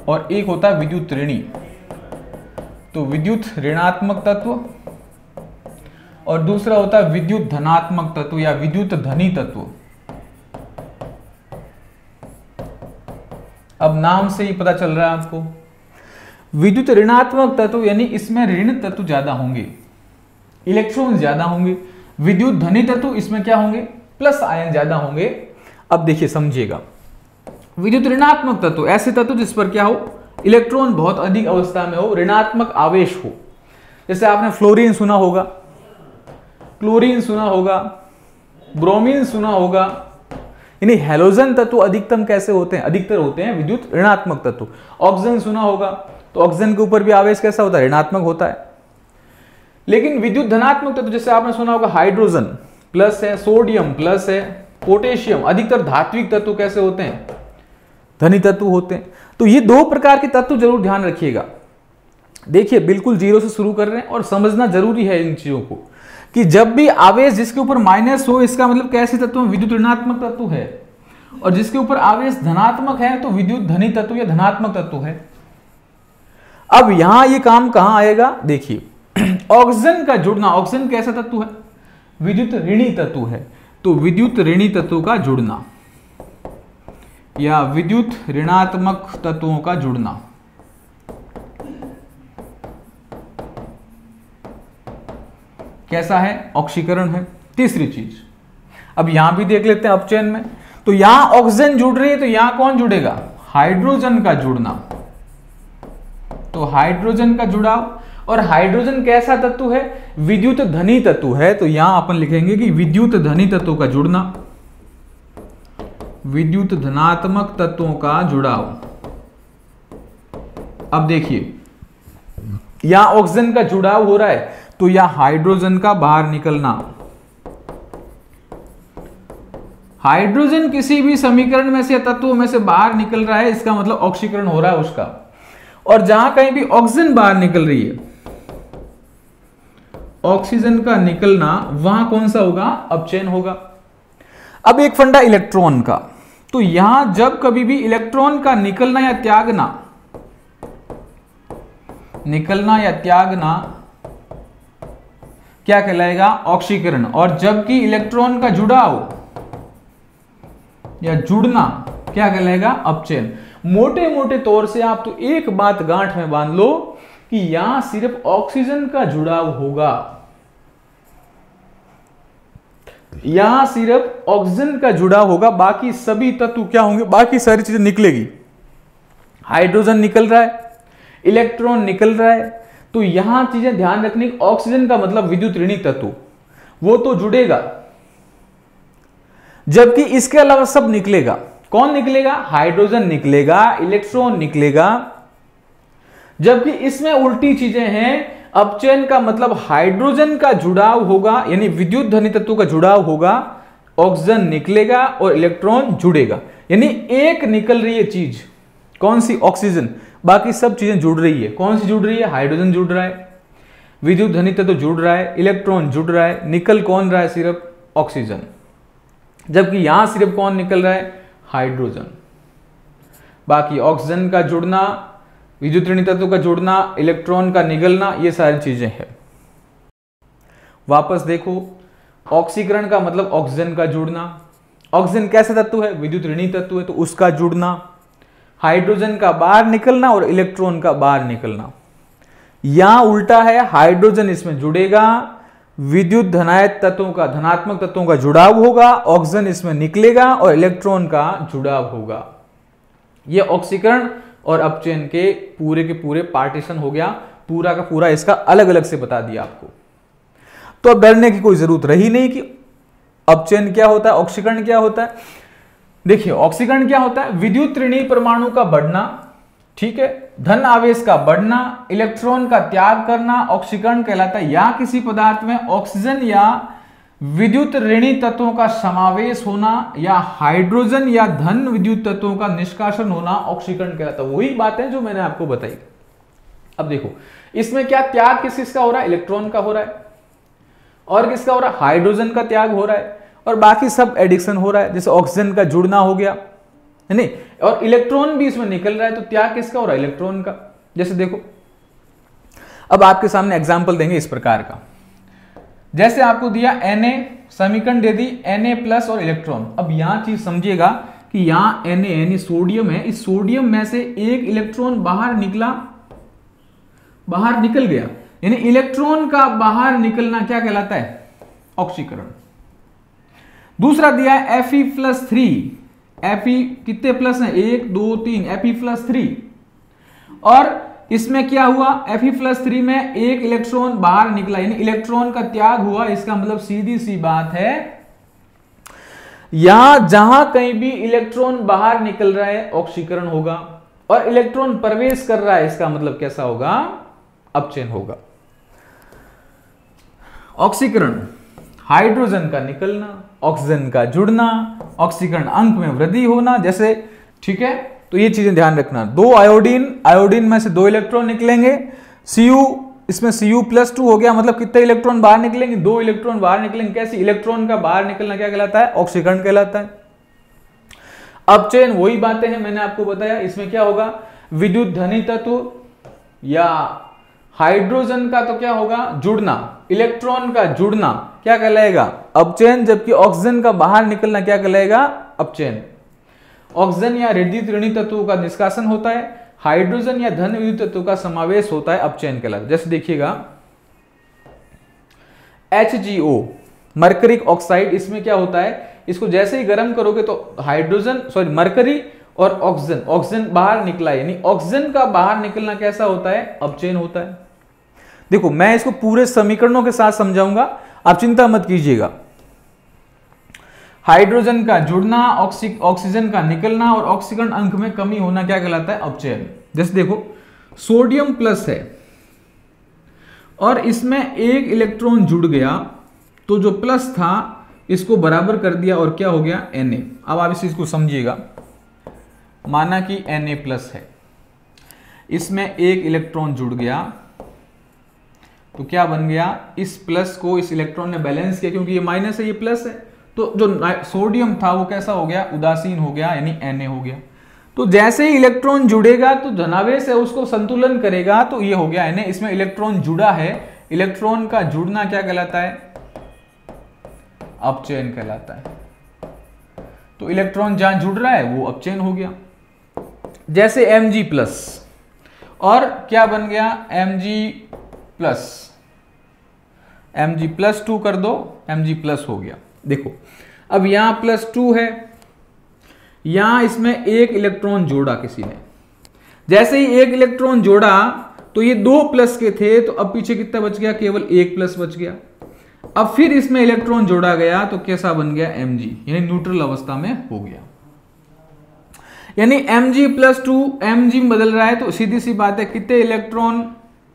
और एक होता है विद्युत ऋणी। तो विद्युत ऋणात्मक तत्व और दूसरा होता है विद्युत धनात्मक तत्व या विद्युत धनी तत्व। अब नाम से ही पता चल रहा है आपको, विद्युत ऋणात्मक तत्व यानी इसमें ऋण तत्व ज्यादा होंगे, इलेक्ट्रॉन ज्यादा होंगे। विद्युत धनी तत्व इसमें क्या होंगे, प्लस आयन ज्यादा होंगे। अब देखिए समझिएगा, विद्युत ऋणात्मक तत्व ऐसे तत्व जिस पर क्या हो, इलेक्ट्रॉन बहुत अधिक अवस्था में हो, ऋणात्मक आवेश हो। जैसे आपने फ्लोरीन सुना होगा, क्लोरीन सुना होगा, ब्रोमीन सुना होगा। यानी हैलोजन तत्व अधिकतम कैसे होते हैं, अधिकतर होते हैं विद्युत ऋणात्मक तत्व। ऑक्सीजन सुना होगा, तो ऑक्सीजन के ऊपर भी आवेश कैसा होता है, ऋणात्मक होता है। लेकिन विद्युत धनात्मक तत्व जैसे आपने सुना होगा हाइड्रोजन प्लस है, सोडियम प्लस है, पोटेशियम, अधिकतर धात्विक तत्व कैसे होते हैं, धनी तत्व होते हैं। तो ये दो प्रकार के तत्व जरूर ध्यान रखिएगा। देखिए बिल्कुल जीरो से शुरू कर रहे हैं और समझना जरूरी है इन चीजों को कि जब भी आवेश जिसके ऊपर माइनस हो इसका मतलब कैसे तत्व, विद्युत ऋणात्मक तत्व है, और जिसके ऊपर आवेश धनात्मक है तो विद्युत धनी तत्व या धनात्मक तत्व है। अब यहां ये काम कहां आएगा, देखिए ऑक्सीजन का जुड़ना, ऑक्सीजन कैसा तत्व है, विद्युत ऋणी तत्व है। तो विद्युत ऋणी तत्वों का जुड़ना या विद्युत ऋणात्मक तत्वों का जुड़ना, कैसा है, ऑक्सीकरण है। तीसरी चीज अब यहां भी देख लेते हैं अपचयन में। तो यहां ऑक्सीजन जुड़ रही है तो यहां कौन जुड़ेगा, हाइड्रोजन का जुड़ना। तो हाइड्रोजन का जुड़ाव, और हाइड्रोजन कैसा तत्व है, विद्युत धनी तत्व है। तो यहां अपन लिखेंगे कि विद्युत धनी तत्वों का जुड़ना, विद्युत धनात्मक तत्वों का जुड़ाव। अब देखिए यहां ऑक्सीजन का जुड़ाव हो रहा है तो यहां हाइड्रोजन का बाहर निकलना। हाइड्रोजन किसी भी समीकरण में से, तत्वों में से बाहर निकल रहा है, इसका मतलब ऑक्सीकरण हो रहा है उसका। और जहां कहीं भी ऑक्सीजन बाहर निकल रही है, ऑक्सीजन का निकलना, वहां कौन सा होगा, अपचयन होगा। अब एक फंडा इलेक्ट्रॉन का, तो यहां जब कभी भी इलेक्ट्रॉन का निकलना या त्यागना, निकलना या त्यागना क्या कहलाएगा? ऑक्सीकरण। और जबकि इलेक्ट्रॉन का जुड़ाव या जुड़ना क्या कहलाएगा? अपचयन। मोटे मोटे तौर से आप तो एक बात गांठ में बांध लो कि यहां सिर्फ ऑक्सीजन का जुड़ाव होगा, यहां सिर्फ ऑक्सीजन का जुड़ाव होगा, बाकी सभी तत्व क्या होंगे? बाकी सारी चीजें निकलेगी। हाइड्रोजन निकल रहा है, इलेक्ट्रॉन निकल रहा है, तो यहां चीजें ध्यान रखनी। ऑक्सीजन का मतलब विद्युत ऋणी तत्व, वो तो जुड़ेगा, जबकि इसके अलावा सब निकलेगा। कौन निकलेगा? हाइड्रोजन निकलेगा, इलेक्ट्रॉन निकलेगा। जबकि इसमें उल्टी चीजें हैं। अपचयन का मतलब हाइड्रोजन का जुड़ाव होगा, यानी विद्युत धनी तत्व का जुड़ाव होगा, ऑक्सीजन निकलेगा और इलेक्ट्रॉन जुड़ेगा। यानी एक निकल रही है चीज, कौन सी? ऑक्सीजन। बाकी सब चीजें जुड़ रही है। कौन सी जुड़ रही है? हाइड्रोजन जुड़ रहा है, विद्युत धनी तत्व जुड़ रहा है, इलेक्ट्रॉन जुड़ रहा है, निकल कौन रहा है? सिर्फ ऑक्सीजन। जबकि यहां सिर्फ कौन निकल रहा है? हाइड्रोजन। बाकी ऑक्सीजन का जुड़ना, विद्युत ऋणी तत्व का जुड़ना, इलेक्ट्रॉन का निगलना, ये सारी चीजें हैं। वापस देखो, ऑक्सीकरण का मतलब ऑक्सीजन का जुड़ना। ऑक्सीजन कैसे तत्व है? विद्युत ऋणी तत्व है, तो उसका जुड़ना। हाइड्रोजन का बाहर निकलना और इलेक्ट्रॉन का बाहर निकलना। यहां उल्टा है, हाइड्रोजन इसमें जुड़ेगा, विद्युत धनायक तत्वों का, धनात्मक तत्वों का जुड़ाव होगा, ऑक्सीजन इसमें निकलेगा और इलेक्ट्रॉन का जुड़ाव होगा। यह ऑक्सीकरण और अपचयन के पूरे पार्टीशन हो गया, पूरा का पूरा इसका अलग अलग से बता दिया आपको। तो अब डरने की कोई जरूरत रही नहीं कि अपचयन क्या होता है, ऑक्सीकरण क्या होता है। देखिए, ऑक्सीकरण क्या होता है? विद्युत ऋणी परमाणु का बढ़ना, ठीक है, धन आवेश का बढ़ना, इलेक्ट्रॉन का त्याग करना ऑक्सीकरण कहलाता है। या किसी पदार्थ में ऑक्सीजन या विद्युत ऋणी तत्वों का समावेश होना, या हाइड्रोजन या धन विद्युत तत्वों का निष्कासन होना ऑक्सीकरण कहलाता है। वही बातें जो मैंने आपको बताई। अब देखो, इसमें क्या त्याग किसका हो रहा है? इलेक्ट्रॉन का हो रहा है। और किसका हो रहा है? हाइड्रोजन का त्याग हो रहा है। और बाकी सब एडिक्शन हो रहा है, जैसे ऑक्सीजन का जुड़ना हो गया, है नहीं, और इलेक्ट्रॉन भी इसमें निकल रहा है, तो त्याग किसका हो रहा है? इलेक्ट्रॉन का। जैसे देखो, अब आपके सामने एग्जाम्पल देंगे इस प्रकार का। जैसे आपको दिया Na, समीकरण दे दी Na+ और इलेक्ट्रॉन। अब यहां चीज समझिएगा कि यहां Na यानी सोडियम है, इस सोडियम में से एक इलेक्ट्रॉन बाहर निकल गया, यानी इलेक्ट्रॉन का बाहर निकलना क्या कहलाता है? ऑक्सीकरण। दूसरा दिया है Fe+3। Fe कितने प्लस है? 1 2 3, Fe+3। और इसमें क्या हुआ? Fe+3 में एक इलेक्ट्रॉन बाहर निकला, यानी इलेक्ट्रॉन का त्याग हुआ। इसका मतलब सीधी सी बात है, यहां जहां कहीं भी इलेक्ट्रॉन बाहर निकल रहा है ऑक्सीकरण होगा, और इलेक्ट्रॉन प्रवेश कर रहा है, इसका मतलब कैसा होगा? अपचयन होगा। ऑक्सीकरण, हाइड्रोजन का निकलना, ऑक्सीजन का जुड़ना, ऑक्सीकरण अंक में वृद्धि होना, जैसे, ठीक है। तो ये चीजें ध्यान रखना। 2 आयोडीन में से 2 इलेक्ट्रॉन निकलेंगे, Cu, इसमें Cu+2 हो गया, मतलब कितने इलेक्ट्रॉन बाहर निकलेंगे? 2 इलेक्ट्रॉन बाहर निकलेंगे। कैसे? इलेक्ट्रॉन का बाहर निकलना क्या कहलाता है? ऑक्सीकरण कहलाता है। अपचयन वही बातें हैं मैंने आपको बताया। इसमें क्या होगा? विद्युत धनी तत्व या हाइड्रोजन का तो क्या होगा? जुड़ना, इलेक्ट्रॉन का जुड़ना क्या कहलाएगा? अपचयन। जबकि ऑक्सीजन का बाहर निकलना क्या कहलाएगा? अपचयन। ऑक्सीजन या विद्युत ऋणी तत्वों का निष्कासन होता है, हाइड्रोजन या धन विद्युत तत्वों का समावेश होता है, अपचयन कहलाता है। जैसे देखिएगा HgO, मरकरिक ऑक्साइड, इसमें क्या होता है? इसको जैसे ही गर्म करोगे तो मरकरी और ऑक्सीजन बाहर निकला, यानी ऑक्सीजन का बाहर निकलना कैसा होता है? अपचयन होता है। देखो, मैं इसको पूरे समीकरणों के साथ समझाऊंगा, आप चिंता मत कीजिएगा। हाइड्रोजन का जुड़ना, ऑक्सीजन का निकलना और ऑक्सीकरण अंक में कमी होना क्या कहलाता है? अपचयन। जैसे देखो, सोडियम प्लस है और इसमें एक इलेक्ट्रॉन जुड़ गया, तो जो प्लस था इसको बराबर कर दिया और क्या हो गया? Na। अब आप इस चीज को समझिएगा। माना कि Na+ है, इसमें एक इलेक्ट्रॉन जुड़ गया, तो क्या बन गया? इस प्लस को इस इलेक्ट्रॉन ने बैलेंस किया, क्योंकि ये माइनस है, ये प्लस है, तो जो सोडियम था वो कैसा हो गया? उदासीन हो गया, यानी Na हो गया। तो जैसे ही इलेक्ट्रॉन जुड़ेगा तो धनावेश है उसको संतुलन करेगा, तो ये हो गया, यानी इसमें इलेक्ट्रॉन जुड़ा है, इलेक्ट्रॉन का जुड़ना क्या कहलाता है? अपचयन कहलाता है। तो इलेक्ट्रॉन जहां जुड़ रहा है वो अपचयन हो गया। जैसे Mg प्लस, और क्या बन गया? Mg प्लस 2 कर दो, Mg प्लस हो गया। देखो अब यहां +2 है, यहां इसमें एक इलेक्ट्रॉन जोड़ा किसी ने, जैसे ही एक इलेक्ट्रॉन जोड़ा तो ये 2 प्लस के थे, तो अब पीछे कितना बच गया? केवल 1 प्लस बच गया। अब फिर इसमें इलेक्ट्रॉन जोड़ा गया तो कैसा बन गया? Mg, यानी न्यूट्रल अवस्था में हो गया। यानी Mg प्लस 2 Mg में बदल रहा है, तो सीधी सी बात है कितने इलेक्ट्रॉन?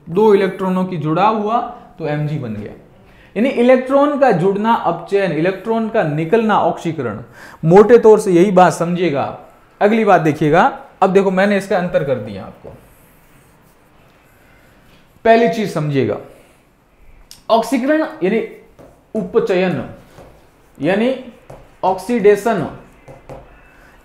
2 इलेक्ट्रॉनों की जुड़ा हुआ, तो Mg बन गया। यानी इलेक्ट्रॉन का जुड़ना अपचयन, इलेक्ट्रॉन का निकलना ऑक्सीकरण। मोटे तौर से यही बात समझिएगा। अगली बात देखिएगा। अब देखो मैंने इसका अंतर कर दिया आपको। पहली चीज समझिएगा, ऑक्सीकरण यानी उपचयन यानी ऑक्सीडेशन।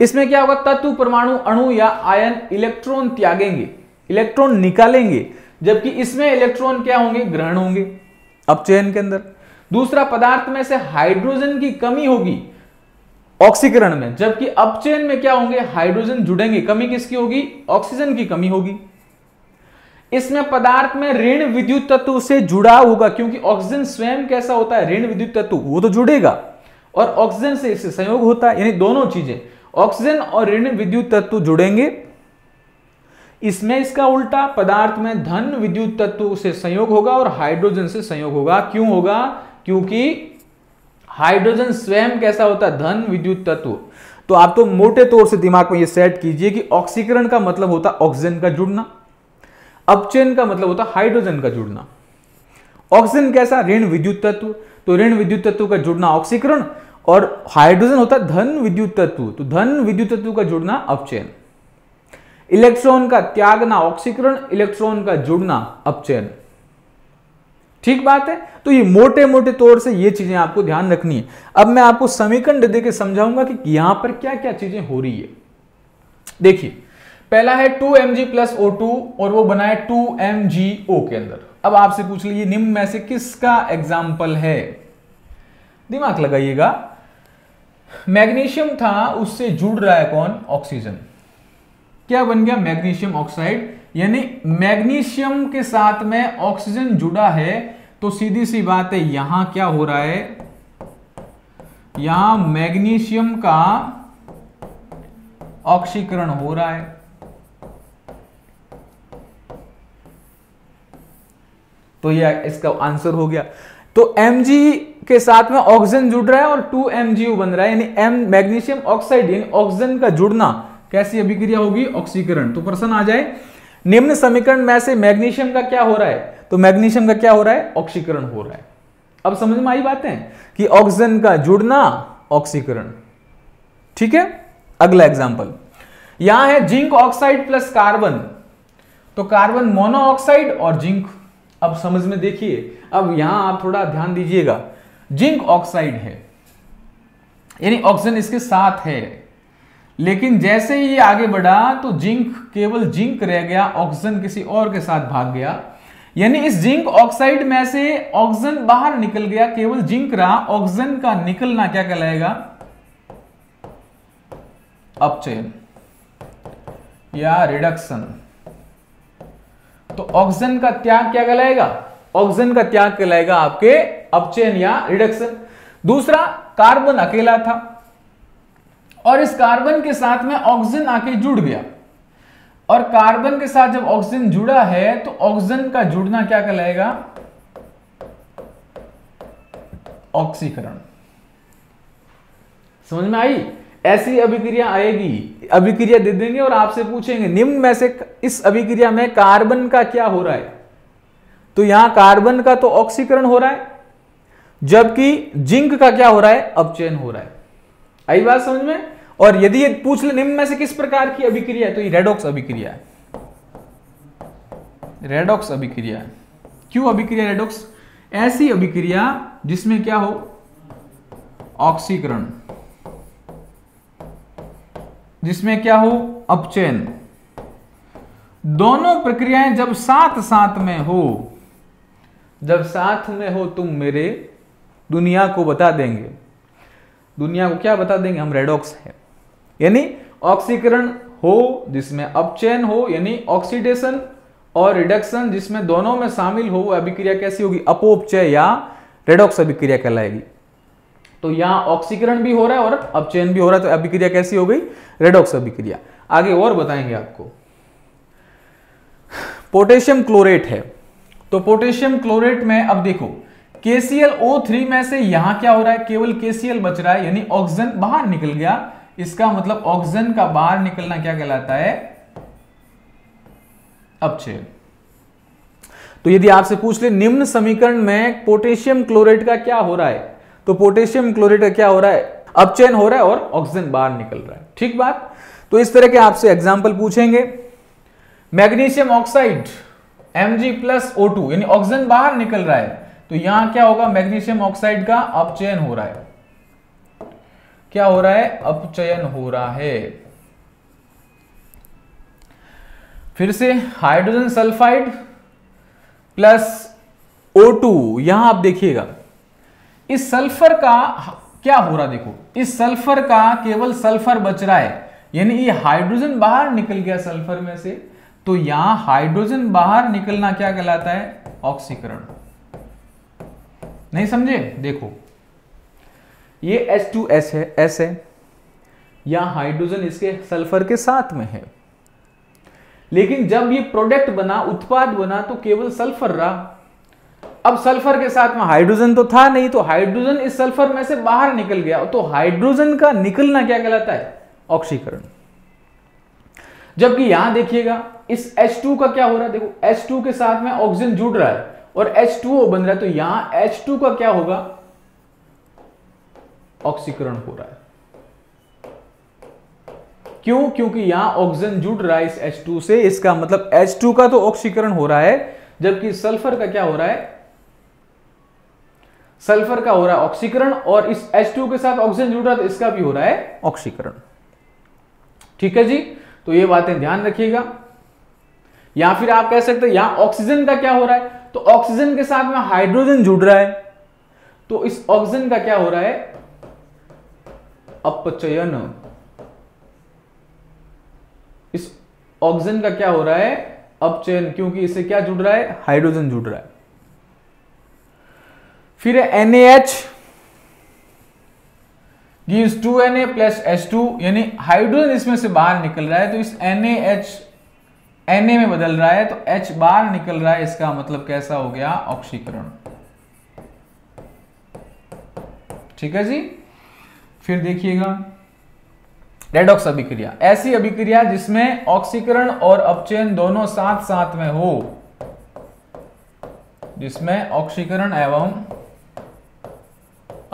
इसमें क्या होगा? तत्व, परमाणु, अणु या आयन इलेक्ट्रॉन त्यागेंगे, इलेक्ट्रॉन निकालेंगे, जबकि इसमें इलेक्ट्रॉन क्या होंगे? ग्रहण होंगे अपचयन के अंदर। दूसरा, पदार्थ में से हाइड्रोजन की कमी होगी ऑक्सीकरण में, जबकि अपचयन में क्या होंगे? हाइड्रोजन जुड़ेंगे। कमी किसकी होगी? ऑक्सीजन की कमी होगी। इसमें पदार्थ में ऋण विद्युत तत्व से जुड़ा होगा, क्योंकि ऑक्सीजन स्वयं कैसा होता है? ऋण विद्युत तत्व, वो तो जुड़ेगा, और ऑक्सीजन से इससे संयोग होता है। यानी दोनों चीजें, ऑक्सीजन और ऋण विद्युत तत्व जुड़ेंगे। इसमें इसका उल्टा, पदार्थ में धन विद्युत तत्व से संयोग होगा और हाइड्रोजन से संयोग होगा। क्यों होगा? क्योंकि हाइड्रोजन स्वयं कैसा होता है? धन विद्युत तत्व। तो आप तो मोटे तौर से दिमाग में ये सेट कीजिए कि ऑक्सीकरण का मतलब होता है ऑक्सीजन का जुड़ना, अपचयन का मतलब होता है हाइड्रोजन का जुड़ना। ऑक्सीजन कैसा? ऋण विद्युत तत्व, तो ऋण विद्युत तत्व का जुड़ना ऑक्सीकरण, और हाइड्रोजन होता है धन विद्युत तत्व, तो धन विद्युत तत्व का जुड़ना अपचयन। इलेक्ट्रॉन का त्यागना ऑक्सीकरण, इलेक्ट्रॉन का जुड़ना अपचयन। ठीक बात है। तो ये मोटे मोटे तौर से ये चीजें आपको ध्यान रखनी है। अब मैं आपको समीकरण देके समझाऊंगा कि यहां पर क्या क्या चीजें हो रही है। देखिए, पहला है 2Mg प्लस O2 और वो बना है 2MgO के अंदर। अब आपसे पूछ लीजिए निम्न में से किसका एग्जाम्पल है? दिमाग लगाइएगा। मैग्नीशियम था, उससे जुड़ रहा है कौन? ऑक्सीजन। क्या बन गया? Magnesium oxide. यानी मैग्नीशियम के साथ में ऑक्सीजन जुड़ा है, तो सीधी सी बात है यहां क्या हो रहा है? यहां मैग्नीशियम का ऑक्सीकरण हो रहा है। तो यह इसका आंसर हो गया। तो Mg के साथ में ऑक्सीजन जुड़ रहा है और 2MgO बन रहा है, यानी मैग्नीशियम ऑक्साइड यानी ऑक्सीजन का जुड़ना कैसी अभिक्रिया होगी? ऑक्सीकरण। तो प्रश्न आ जाए, निम्न समीकरण में से मैग्नीशियम का क्या हो रहा है? तो मैग्नीशियम का क्या हो रहा है? ऑक्सीकरण हो रहा है। अब समझ में आई बातें कि ऑक्सीजन का जुड़ना ऑक्सीकरण। ठीक है। अगला एग्जांपल यहां है जिंक ऑक्साइड प्लस कार्बन, तो कार्बन मोनोऑक्साइड और जिंक। अब समझ में देखिए, अब यहां आप थोड़ा ध्यान दीजिएगा। जिंक ऑक्साइड है यानी ऑक्सीजन इसके साथ है, लेकिन जैसे ही ये आगे बढ़ा तो जिंक, केवल जिंक रह गया, ऑक्सीजन किसी और के साथ भाग गया। यानी इस जिंक ऑक्साइड में से ऑक्सीजन बाहर निकल गया, केवल जिंक रहा। ऑक्सीजन का निकलना क्या कहलाएगा? अपचयन या रिडक्शन। तो ऑक्सीजन का त्याग क्या कहलाएगा? ऑक्सीजन का त्याग कहलाएगा आपके अपचयन या रिडक्शन। दूसरा, कार्बन अकेला था और इस कार्बन के साथ में ऑक्सीजन आके जुड़ गया, और कार्बन के साथ जब ऑक्सीजन जुड़ा है तो ऑक्सीजन का जुड़ना क्या कहलाएगा? ऑक्सीकरण। समझ में आई? ऐसी अभिक्रिया आएगी, अभिक्रिया दे देंगे और आपसे पूछेंगे निम्न में से इस अभिक्रिया में कार्बन का क्या हो रहा है? तो यहां कार्बन का तो ऑक्सीकरण हो रहा है, जबकि जिंक का क्या हो रहा है? अपचयन हो रहा है। आई बात समझ में? और यदि ये पूछ ले निम्न में से किस प्रकार की अभिक्रिया है, तो ये रेडॉक्स अभिक्रिया है। रेडॉक्स अभिक्रिया है। क्यों अभिक्रिया रेडॉक्स? ऐसी अभिक्रिया जिसमें क्या हो? ऑक्सीकरण, जिसमें क्या हो? अपचयन, दोनों प्रक्रियाएं जब साथ साथ में हो, जब साथ में हो तुम मेरे दुनिया को बता देंगे। दुनिया को क्या बता देंगे? हम रेडॉक्स है। यानी ऑक्सीकरण हो जिसमें अपचयन हो, यानी ऑक्सीडेशन, और रिडक्शन जिसमें दोनों में शामिल हो, वो अभिक्रिया कैसी होगी? अपोपचय या रेडॉक्स अभिक्रिया कहलाएगी। तो यहां ऑक्सीकरण भी हो रहा है और अपचयन भी हो रहा है, तो अभिक्रिया कैसी हो गई? रेडॉक्स अभिक्रिया। आगे और बताएंगे आपको। पोटेशियम क्लोरेट है, तो पोटेशियम क्लोरेट में अब देखो KClO3 में से यहां क्या हो रहा है? केवल KCl बच रहा है, यानी ऑक्सीजन बाहर निकल गया। इसका मतलब ऑक्सीजन का बाहर निकलना क्या कहलाता है? अपचयन। तो यदि आपसे पूछ ले निम्न समीकरण में पोटेशियम क्लोरेट का क्या हो रहा है, तो पोटेशियम क्लोरेट का क्या हो रहा है? अपचयन हो रहा है और ऑक्सीजन बाहर निकल रहा है। ठीक बात। तो इस तरह के आपसे एग्जाम्पल पूछेंगे। मैग्नीशियम ऑक्साइड Mg+O2, यानी ऑक्सीजन बाहर निकल रहा है, तो यहां क्या होगा? मैग्नीशियम ऑक्साइड का अपचयन हो रहा है। क्या हो रहा है? अपचयन हो रहा है। फिर से हाइड्रोजन सल्फाइड प्लस O2, यहां आप देखिएगा इस सल्फर का क्या हो रहा? देखो इस सल्फर का केवल सल्फर बच रहा है, यानी ये हाइड्रोजन बाहर निकल गया सल्फर में से, तो यहां हाइड्रोजन बाहर निकलना क्या कहलाता है? ऑक्सीकरण। नहीं समझे? देखो ये H2S है, S है, यहां हाइड्रोजन इसके सल्फर के साथ में है, लेकिन जब ये प्रोडक्ट बना, उत्पाद बना, तो केवल सल्फर रहा। अब सल्फर के साथ में हाइड्रोजन तो था नहीं, तो हाइड्रोजन इस सल्फर में से बाहर निकल गया, तो हाइड्रोजन का निकलना क्या कहलाता है? ऑक्सीकरण। जबकि यहां देखिएगा इस H2 का क्या हो रहा है? देखो H2 के साथ में ऑक्सीजन जुड़ रहा है और H2O बन रहा है, तो यहां H2 का क्या होगा? ऑक्सीकरण हो रहा है। क्यों? क्योंकि यहां ऑक्सीजन जुड़ रहा है इस H2 से, इसका मतलब H2 का तो ऑक्सीकरण हो रहा है, जबकि सल्फर का क्या हो रहा है? सल्फर का हो रहा है ऑक्सीकरण, और इस H2 के साथ ऑक्सीजन जुड़ रहा है, तो इसका भी हो रहा है ऑक्सीकरण। ठीक है जी, तो ये बातें ध्यान रखिएगा। या फिर आप कह सकते हैं यहां ऑक्सीजन का क्या हो रहा है? तो ऑक्सीजन के साथ में हाइड्रोजन जुड़ रहा है, तो इस ऑक्सीजन का क्या हो रहा है? अपचयन। इस ऑक्सीजन का क्या हो रहा है? अपचयन, क्योंकि इससे क्या जुड़ रहा है? हाइड्रोजन जुड़ रहा है। फिर NaH gives 2Na plus H2, यानी हाइड्रोजन इसमें से बाहर निकल रहा है, तो इस NaH Na में बदल रहा है, तो H बाहर निकल रहा है, इसका मतलब कैसा हो गया? ऑक्सीकरण। ठीक है जी। फिर देखिएगा रेडॉक्स अभिक्रिया, ऐसी अभिक्रिया जिसमें ऑक्सीकरण और अपचयन दोनों साथ साथ में हो, जिसमें ऑक्सीकरण एवं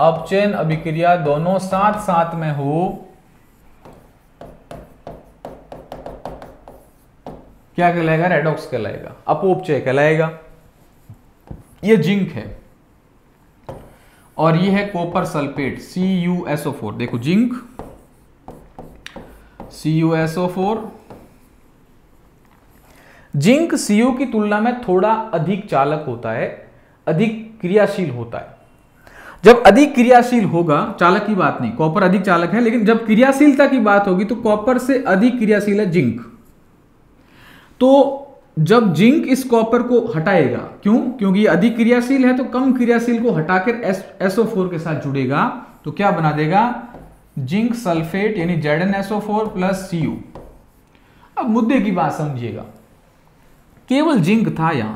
अपचयन अभिक्रिया दोनों साथ साथ में हो, क्या कहलाएगा? रेडॉक्स कहलाएगा, अपोपचय कहलाएगा। ये जिंक है और ये है कॉपर सल्फेट CuSO4। देखो जिंक CuSO4, जिंक Cu की तुलना में थोड़ा अधिक चालक होता है, अधिक क्रियाशील होता है। जब अधिक क्रियाशील होगा, चालक की बात नहीं, कॉपर अधिक चालक है, लेकिन जब क्रियाशीलता की बात होगी तो कॉपर से अधिक क्रियाशील है जिंक। तो जब जिंक इस कॉपर को हटाएगा, क्यों? क्योंकि ये अधिक क्रियाशील है, तो कम क्रियाशील को हटाकर SO4 के साथ जुड़ेगा, तो क्या बना देगा? जिंक सल्फेट, यानी ZnSO4 प्लस Cu। अब मुद्दे की बात समझिएगा, केवल जिंक था यहां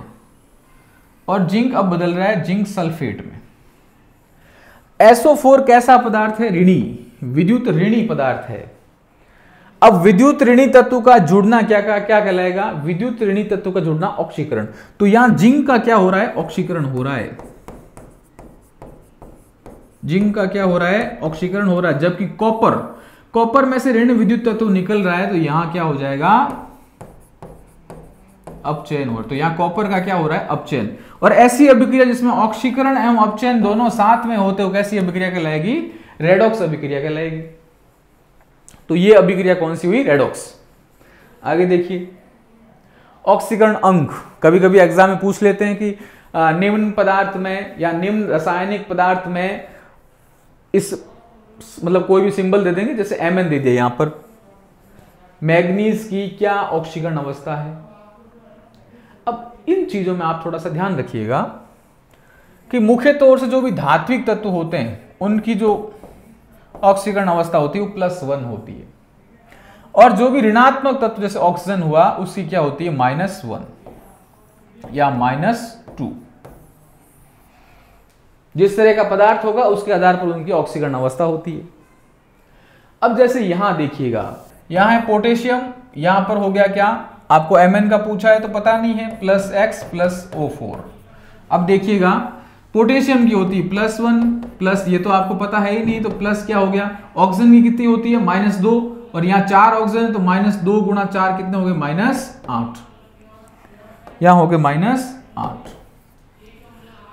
और जिंक अब बदल रहा है जिंक सल्फेट में। SO4 कैसा पदार्थ है? ऋणी, विद्युत ऋणी पदार्थ है। अब विद्युत ऋणी तत्व का जुड़ना क्या कहलाएगा? विद्युत ऋणी तत्व का जुड़ना ऑक्सीकरण। तो यहां जिंक का क्या हो रहा है? ऑक्सीकरण हो रहा है। जिंक का क्या हो रहा है? ऑक्सीकरण हो रहा है, जबकि कॉपर में से ऋण विद्युत तत्व निकल रहा है, तो यहां क्या हो जाएगा? अपचयन हो रहा है। तो यहां कॉपर का क्या हो रहा है? अपचयन। और ऐसी अभिक्रिया जिसमें ऑक्सीकरण एवं अपचयन दोनों साथ में होते हो, कैसी अभिक्रिया कहलाएगी? रेडॉक्स अभिक्रिया कहलाएगी। तो ये अभिक्रिया कौन सी हुई? रेडॉक्स। आगे देखिए, ऑक्सीकरण अंक कभी कभी एग्जाम में पूछ लेते हैं कि निम्न पदार्थ में या निम्न रासायनिक पदार्थ में इस मतलब कोई भी सिंबल दे देंगे, जैसे Mn दे दिया यहां पर, मैग्नीज की क्या ऑक्सीकरण अवस्था है। अब इन चीजों में आप थोड़ा सा ध्यान रखिएगा कि मुख्य तौर से जो भी धात्विक तत्व होते हैं उनकी जो ऑक्सीकरण अवस्था होती है वो +1 होती है, और जो भी ऋणात्मक तत्व जैसे ऑक्सीजन हुआ उसकी क्या होती है, -1 या -2। जिस तरह का पदार्थ होगा उसके आधार पर उनकी ऑक्सीकरण अवस्था होती है। अब जैसे यहां देखिएगा, यहां है पोटेशियम, यहां पर हो गया क्या, आपको Mn का पूछा है तो पता नहीं है, +X + O4। अब देखिएगा पोटेशियम की होती है +1 प्लस, ये तो आपको पता है ही नहीं, तो प्लस क्या हो गया, ऑक्सीजन की कितनी होती है, -2, और यहाँ 4 ऑक्सीजन तो -2 × 4 कितने हो गए, -8, यहां हो गए -8।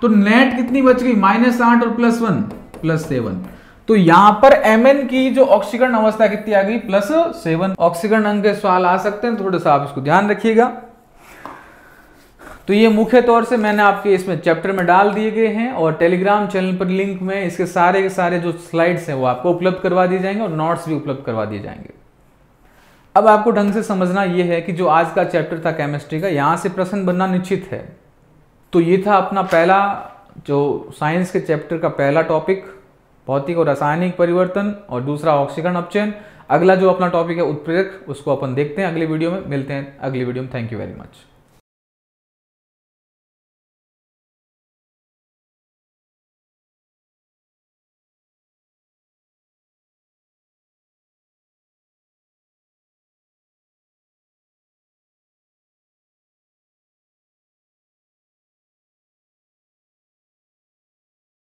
तो नेट कितनी बच गई, -8 और +1 +7। तो यहां पर Mn की जो ऑक्सीकरण अवस्था कितनी आ गई, +7। ऑक्सीकरण अंक के सवाल आ सकते हैं, थोड़ा सा आप इसको ध्यान रखिएगा। तो ये मुख्य तौर से मैंने आपके इसमें चैप्टर में डाल दिए गए हैं, और टेलीग्राम चैनल पर लिंक में इसके सारे के सारे जो स्लाइड्स हैं वो आपको उपलब्ध करवा दिए जाएंगे, और नोट्स भी उपलब्ध करवा दिए जाएंगे। अब आपको ढंग से समझना ये है कि जो आज का चैप्टर था केमिस्ट्री का, यहां से प्रश्न बनना निश्चित है। तो ये था अपना पहला जो साइंस के चैप्टर का पहला टॉपिक, भौतिक और रासायनिक परिवर्तन, और दूसरा ऑक्सीकरण अपचयन। अगला जो अपना टॉपिक है उत्प्रेरक, उसको अपन देखते हैं अगली वीडियो में। मिलते हैं अगली वीडियो में। Thank you very much.